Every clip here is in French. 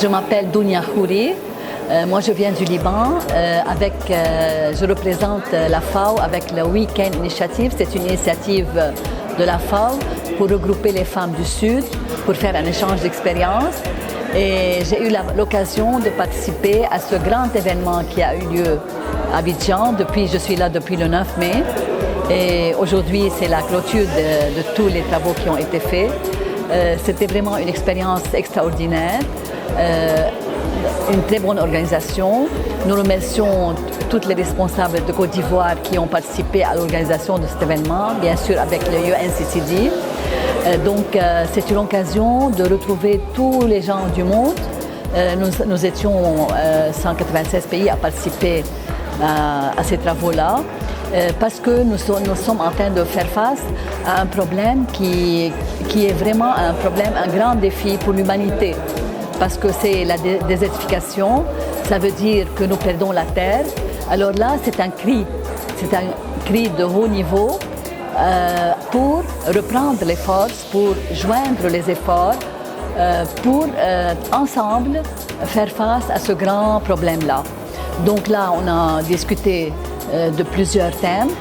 Je m'appelle Dounia Khouri. Moi, je viens du Liban. Je représente la FAO avec le Weekend Initiative. C'est une initiative de la FAO pour regrouper les femmes du Sud, pour faire un échange d'expériences. Et j'ai eu l'occasion de participer à ce grand événement qui a eu lieu à Abidjan. Je suis là depuis le 9 mai. Et aujourd'hui, c'est la clôture de tous les travaux qui ont été faits. C'était vraiment une expérience extraordinaire. Une très bonne organisation. Nous remercions toutes les responsables de Côte d'Ivoire qui ont participé à l'organisation de cet événement, bien sûr avec le UNCCD. C'est une occasion de retrouver tous les gens du monde. Nous étions 196 pays à participer à ces travaux-là, parce que nous sommes en train de faire face à un problème qui est vraiment un grand défi pour l'humanité. Parce que c'est la désertification, ça veut dire que nous perdons la terre. Alors là, c'est un cri de haut niveau pour reprendre les forces, pour joindre les efforts, pour ensemble faire face à ce grand problème-là. Donc là, on a discuté de plusieurs thèmes.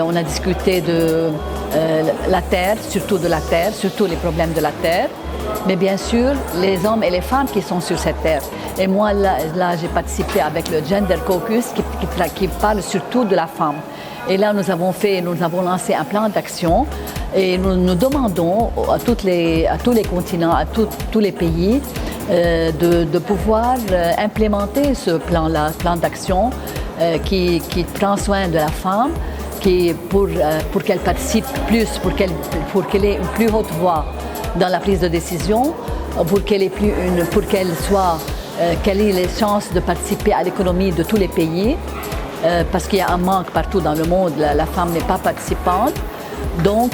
On a discuté de la terre, surtout les problèmes de la terre. Mais bien sûr, les hommes et les femmes qui sont sur cette terre. Et moi, là j'ai participé avec le Gender Caucus qui parle surtout de la femme. Et là, nous avons lancé un plan d'action et nous demandons à tous les continents, à tous les pays, de pouvoir implémenter ce plan-là, plan d'action qui prend soin de la femme, pour qu'elle participe plus, pour qu'elle ait une plus haute voix dans la prise de décision, pour qu'elle ait les chances de participer à l'économie de tous les pays, parce qu'il y a un manque partout dans le monde, la femme n'est pas participante. Donc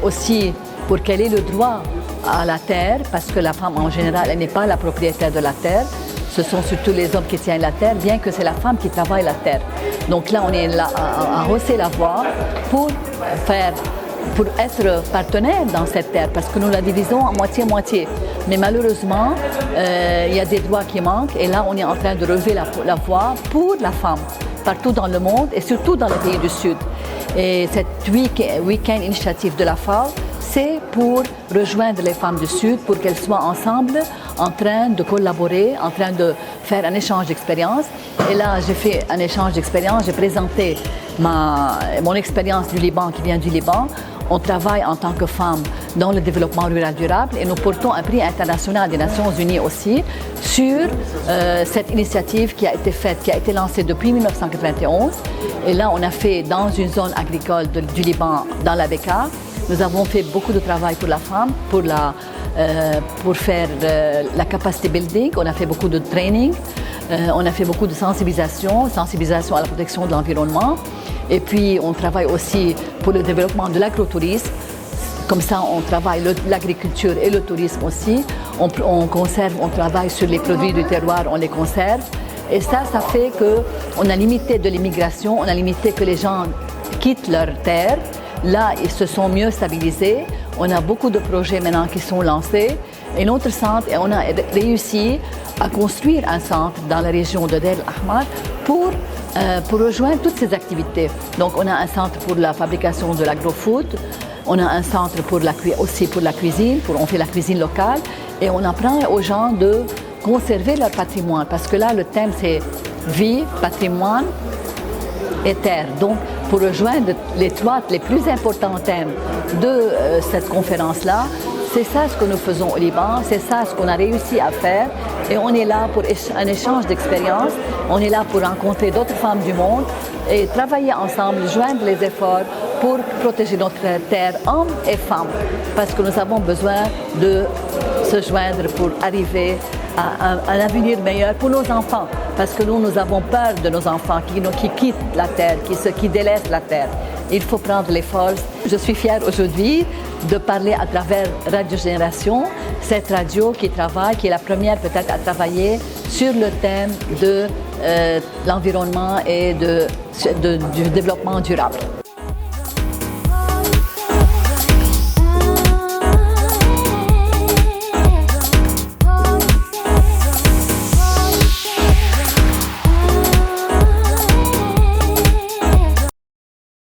aussi pour qu'elle ait le droit à la terre, parce que la femme en général, elle n'est pas la propriétaire de la terre. Ce sont surtout les hommes qui tiennent la terre, bien que c'est la femme qui travaille la terre. Donc là, on est là à hausser la voix pour être partenaire dans cette terre, parce que nous la divisons en moitié-moitié. Mais malheureusement, il y a des droits qui manquent, et là, on est en train de relever la voix pour la femme, partout dans le monde, et surtout dans les pays du Sud. Et cette Weekend Initiative de la FAO, c'est pour rejoindre les femmes du Sud, pour qu'elles soient ensemble, en train de collaborer, en train de faire un échange d'expériences. Et là, j'ai fait un échange d'expériences, j'ai présenté mon expérience du Liban, qui vient du Liban. On travaille en tant que femme dans le développement rural durable et nous portons un prix international des Nations Unies aussi sur cette initiative qui a été lancée depuis 1991. Et là, on a fait dans une zone agricole du Liban, dans la Bekaa. Nous avons fait beaucoup de travail pour la femme, pour faire la capacity building. On a fait beaucoup de training, on a fait beaucoup de sensibilisation à la protection de l'environnement. Et puis, on travaille aussi pour le développement de l'agrotourisme. Comme ça, on travaille l'agriculture et le tourisme aussi. On travaille sur les produits du terroir, on les conserve. Et ça fait qu'on a limité de l'immigration, on a limité que les gens quittent leur terre. Là, ils se sont mieux stabilisés. On a beaucoup de projets maintenant qui sont lancés. Et notre centre, on a réussi à construire un centre dans la région de Deir el-Ahmar pour rejoindre toutes ces activités. Donc, on a un centre pour la fabrication de l'agro-food. On a un centre aussi pour la cuisine, on fait la cuisine locale. Et on apprend aux gens de conserver leur patrimoine. Parce que là, le thème, c'est vie, patrimoine et terre. Donc, pour rejoindre les plus importants thèmes de cette conférence-là, c'est ça ce que nous faisons au Liban, c'est ça ce qu'on a réussi à faire. Et on est là pour un échange d'expériences, on est là pour rencontrer d'autres femmes du monde et travailler ensemble, joindre les efforts pour protéger notre terre, hommes et femmes. Parce que nous avons besoin de se joindre pour arriver à un avenir meilleur pour nos enfants. Parce que nous avons peur de nos enfants qui quittent la terre, qui délaissent la terre. Il faut prendre les forces. Je suis fière aujourd'hui de parler à travers Radio Génération, cette radio qui est la première peut-être à travailler sur le thème de l'environnement et du développement durable.